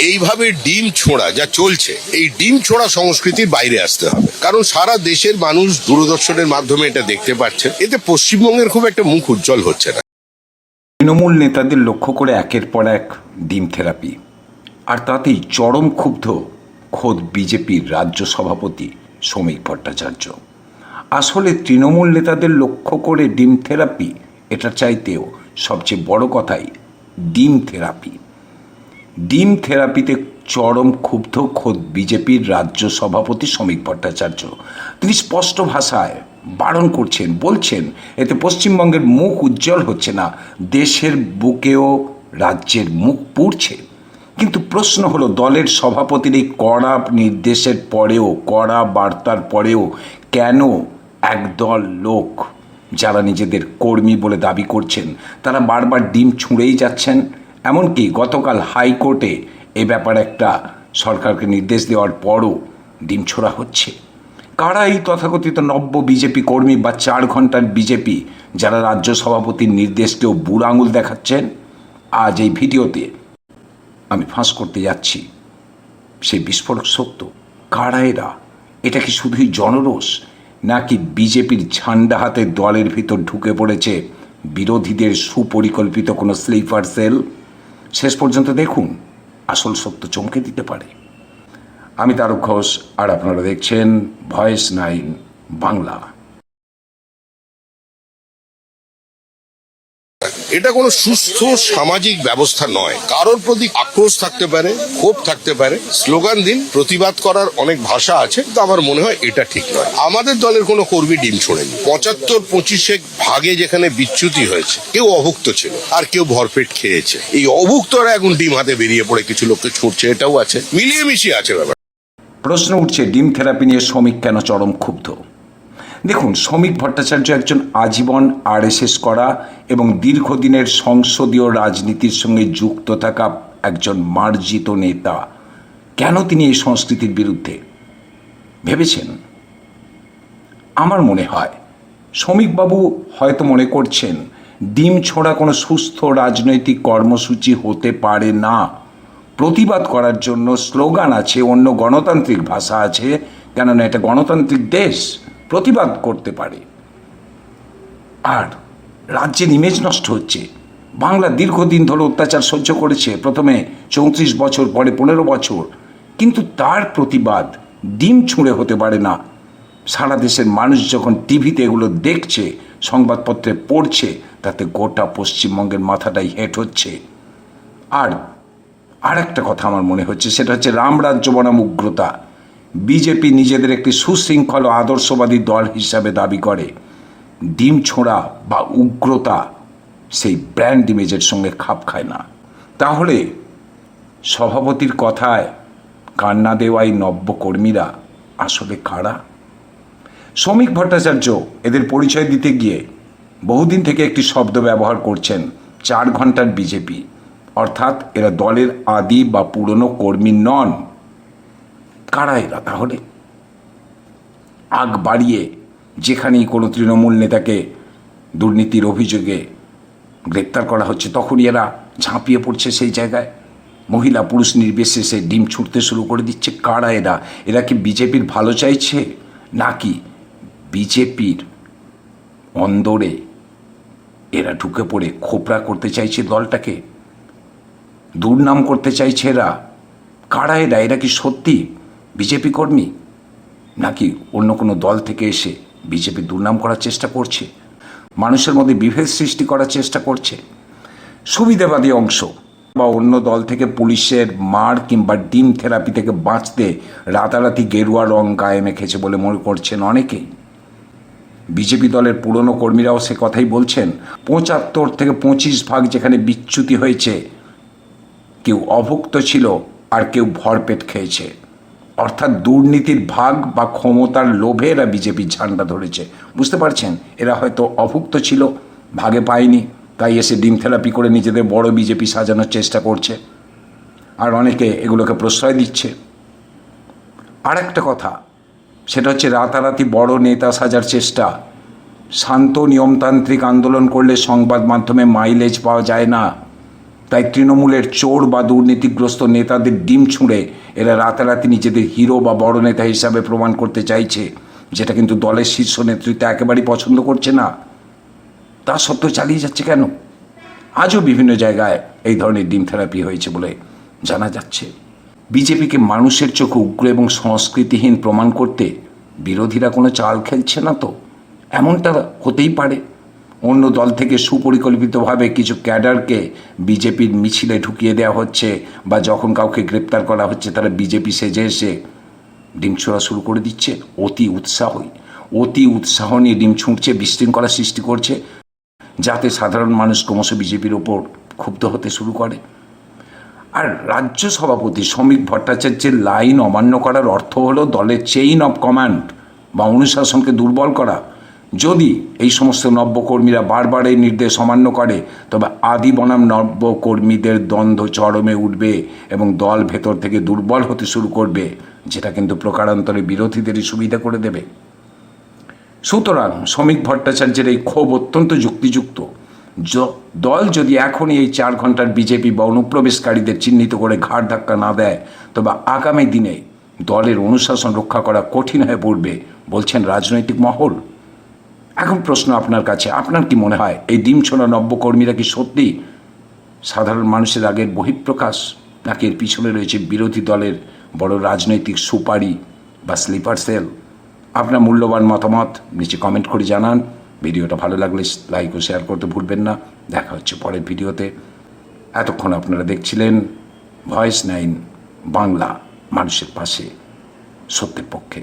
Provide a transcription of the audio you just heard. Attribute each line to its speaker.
Speaker 1: এইভাবে ডিম ছোঁড়া যা চলছে, এই ডিম ছোঁড়া সংস্কৃতির বাইরে আসতে হবে, কারণ সারা দেশের মানুষ দূরদর্শনের মাধ্যমে এটা দেখতে পাচ্ছে। এতে পশ্চিমবঙ্গের খুব একটা মুখ উজ্জ্বল হচ্ছে না।
Speaker 2: তৃণমূল নেতাদের লক্ষ্য করে একের পর এক ডিম থেরাপি, আর তাতেই চরম ক্ষুব্ধ খোদ বিজেপির রাজ্য সভাপতি শ্রমিক ভট্টাচার্য। আসলে তৃণমূল নেতাদের লক্ষ্য করে ডিম থেরাপি, এটা চাইতেও সবচেয়ে বড় কথাই ডিম থেরাপি। ডিম থেরাপিতে চরম ক্ষুব্ধ খোদ বিজেপির রাজ্য সভাপতি শ্রমিক ভট্টাচার্য। তিনি স্পষ্ট ভাষায় বারণ করছেন, বলছেন এতে পশ্চিমবঙ্গের মুখ উজ্জ্বল হচ্ছে না, দেশের বুকেও রাজ্যের মুখ পুড়ছে। কিন্তু প্রশ্ন হলো, দলের সভাপতির এই কড়া নির্দেশের পরেও, কড়া বার্তার পরেও কেন একদল লোক যারা নিজেদের কর্মী বলে দাবি করছেন তারা বারবার ডিম ছুঁড়েই যাচ্ছেন? এমনকি গতকাল হাইকোর্টে এ ব্যাপারে একটা সরকারকে নির্দেশ দেওয়ার পরও ডিম ছোড়া হচ্ছে। কারা এই তথাকথিত নব্য বিজেপি কর্মী বা 4 ঘন্টার বিজেপি যারা রাজ্য সভাপতির নির্দেশকেও বুড়ো আঙুল দেখাচ্ছেন? আজ এই ভিডিওতে আমি ফাঁস করতে যাচ্ছি সেই বিস্ফোরক সত্য। কারা এরা? এটা কি শুধুই জনরোষ, নাকি বিজেপির ঝান্ডা হাতে দলের ভিতর ঢুকে পড়েছে বিরোধীদের সুপরিকল্পিত কোনো স্লিপার সেল? শেষ পর্যন্ত দেখুন, আসল সত্য চমকে দিতে পারে। আমি তারক ঘোষ, আর আপনারা দেখছেন ভয়েস 9 বাংলা।
Speaker 1: এটা কোনো সুস্থ সামাজিক ব্যবস্থা নয়। কারোর প্রতি আক্রোশ থাকতে পারে, ক্ষোভ থাকতে পারে, স্লোগান দিন, প্রতিবাদ করার অনেক ভাষা আছে, কিন্তু আমার মনে হয় এটা ঠিক নয়। আমাদের দলের কোনো কর্মী ডিম ছোড়েনি। 75-25 ভাগে যেখানে বিচ্যুতি হয়েছে, কেউ অভুক্ত ছিল আর কেউ ভরপেট খেয়েছে। এই অভুক্তরা এখন ডিম হাতে বেরিয়ে পড়ে কিছু লোককে ছুটছে, এটাও আছে, মিলিয়ে মিশিয়ে আছে ব্যাপার।
Speaker 2: প্রশ্ন উঠছে, ডিম থেরাপি নিয়ে শ্রমিক কেন চরম ক্ষুব্ধ? দেখুন, শ্রমিক ভট্টাচার্য একজন আজীবন আরএসএস করা এবং দীর্ঘদিনের সংসদীয় রাজনীতির সঙ্গে যুক্ত থাকা একজন মার্জিত নেতা। কেন তিনি এই সংস্কৃতির বিরুদ্ধে? ভেবেছেন? আমার মনে হয় শ্রমিকবাবু হয়তো মনে করছেন ডিম ছোড়া কোনো সুস্থ রাজনৈতিক কর্মসূচি হতে পারে না। প্রতিবাদ করার জন্য স্লোগান আছে, অন্য গণতান্ত্রিক ভাষা আছে, কেননা এটা গণতান্ত্রিক দেশ, প্রতিবাদ করতে পারে। আর রাজ্যের ইমেজ নষ্ট হচ্ছে। বাংলা দীর্ঘদিন ধরে অত্যাচার সহ্য করেছে, প্রথমে 34 বছর, পরে 15 বছর, কিন্তু তার প্রতিবাদ ডিম ছুঁড়ে হতে পারে না। সারা দেশের মানুষ যখন টিভিতে এগুলো দেখছে, সংবাদপত্রে পড়ছে, তাতে গোটা পশ্চিমবঙ্গের মাথাটাই হেঁট হচ্ছে। আর একটা কথা আমার মনে হচ্ছে, সেটা হচ্ছে রামরাজ্য বনাম উগ্রতা। বিজেপি নিজেদের একটি সুশৃঙ্খল আদর্শবাদী দল হিসাবে দাবি করে। ডিম ছোঁড়া বা উগ্রতা সেই ব্র্যান্ড ইমেজের সঙ্গে খাপ খায় না। তাহলে সভাপতির কথায় কান্না দেওয়াই নব্য কর্মীরা আসলে কারা? শ্রমিক ভট্টাচার্য এদের পরিচয় দিতে গিয়ে বহুদিন থেকে একটি শব্দ ব্যবহার করছেন, 4 ঘন্টার বিজেপি। অর্থাৎ এরা দলের আদি বা পুরনো কর্মী নন। কারা এরা তাহলে? আগ বাড়িয়ে যেখানেই কোনো তৃণমূল নেতাকে দুর্নীতির অভিযোগে গ্রেপ্তার করা হচ্ছে, তখনই এরা ঝাঁপিয়ে পড়ছে সেই জায়গায়, মহিলা পুরুষ নির্বিশেষে ডিম ছুটতে শুরু করে দিচ্ছে। কারা এরা? এরা কি বিজেপির ভালো চাইছে, নাকি বিজেপির অন্দরে এরা ঢুকে পড়ে খোপড়া করতে চাইছে দলটাকে, দুর্নাম করতে চাইছে এরা? কারা এরা? এরা কি সত্যি বিজেপি কর্মী, নাকি অন্য কোনো দল থেকে এসে বিজেপি দুর্নাম করার চেষ্টা করছে, মানুষের মধ্যে বিভেদ সৃষ্টি করার চেষ্টা করছে? সুবিধাবাদী অংশ বা অন্য দল থেকে পুলিশের মার কিংবা ডিম থেরাপি থেকে বাঁচতে রাতারাতি গেরুয়া রং গায়ে মেখেছে বলে মনে করছেন অনেকেই। বিজেপি দলের পুরনো কর্মীরাও সে কথাই বলছেন। 75-25 ভাগ যেখানে বিচ্যুতি হয়েছে, কেউ অভুক্ত ছিল আর কেউ ভরপেট খেয়েছে। অর্থাৎ দুর্নীতির ভাগ বা ক্ষমতার লোভে এরা বিজেপির ঝান্ডা ধরেছে। বুঝতে পারছেন? এরা হয়তো অভুক্ত ছিল, ভাগে পায়নি, তাই এসে ডিম থেরাপি করে নিজেদের বড় বিজেপি সাজানোর চেষ্টা করছে, আর অনেকে এগুলোকে প্রশ্রয় দিচ্ছে। আর একটা কথা, সেটা হচ্ছে রাতারাতি বড় নেতা সাজার চেষ্টা। শান্ত নিয়মতান্ত্রিক আন্দোলন করলে সংবাদ মাধ্যমে মাইলেজ পাওয়া যায় না, তাই তৃণমূলের চোর বা দুর্নীতিগ্রস্ত নেতাদের ডিম ছুঁড়ে এরা রাতারাতি নিজেদের হিরো বা বড় নেতা হিসাবে প্রমাণ করতে চাইছে, যেটা কিন্তু দলের শীর্ষ নেতৃত্ব একেবারেই পছন্দ করছে না। তা সত্ত্বেও চালিয়ে যাচ্ছে কেন? আজও বিভিন্ন জায়গায় এই ধরনের ডিম থেরাপি হয়েছে বলে জানা যাচ্ছে। বিজেপিকে মানুষের চোখে উগ্র এবং সংস্কৃতিহীন প্রমাণ করতে বিরোধীরা কোনো চাল খেলছে না তো? এমনটা হতেই পারে অন্য দল থেকে সুপরিকল্পিতভাবে কিছু ক্যাডারকে বিজেপির মিছিলে ঢুকিয়ে দেওয়া হচ্ছে, বা যখন কাউকে গ্রেপ্তার করা হচ্ছে তারা বিজেপি সেজে এসে ডিম ছোঁড়া শুরু করে দিচ্ছে। অতি উৎসাহ নিয়ে ডিম ছুঁড়ছে, বিশৃঙ্খলা সৃষ্টি করছে, যাতে সাধারণ মানুষ ক্রমশ বিজেপির ওপর ক্ষুব্ধ হতে শুরু করে। আর রাজ্য সভাপতি শ্রমিক ভট্টাচার্যের লাইন অমান্য করার অর্থ হলো দলের চেইন অফ কমান্ড বা অনুশাসনকে দুর্বল করা। যদি এই সমস্ত নব্যকর্মীরা বারবার এই নির্দেশ অমান্য করে, তবে আদি বনাম নব্যকর্মীদের দ্বন্দ্ব চরমে উঠবে এবং দল ভেতর থেকে দুর্বল হতে শুরু করবে, যেটা কিন্তু প্রকারান্তরে বিরোধীদেরই সুবিধা করে দেবে। সুতরাং শ্রমিক ভট্টাচার্যের এই ক্ষোভ অত্যন্ত যুক্তিযুক্ত। দল যদি এখনই এই 4 ঘন্টার বিজেপি বা অনুপ্রবেশকারীদের চিহ্নিত করে ঘাড় ধাক্কা না দেয়, তবে আগামী দিনে দলের অনুশাসন রক্ষা করা কঠিন হয়ে পড়বে বলছেন রাজনৈতিক মহল। এখন প্রশ্ন আপনার কাছে, আপনার কি মনে হয় এই ডিম ছোড়া নব্যকর্মীরা কি সত্যি সাধারণ মানুষের আগের বহিঃপ্রকাশ, নাকি এর পিছনে রয়েছে বিরোধী দলের বড় রাজনৈতিক সুপারি বা স্লিপার সেল? আপনার মূল্যবান মতামত নিচে কমেন্ট করে জানান। ভিডিওটা ভালো লাগলে লাইক ও শেয়ার করতে ভুলবেন না। দেখা হচ্ছে পরের ভিডিওতে। এতক্ষণ আপনারা দেখছিলেন ভয়েস 9 বাংলা, মানুষের পাশে, সত্যের পক্ষে।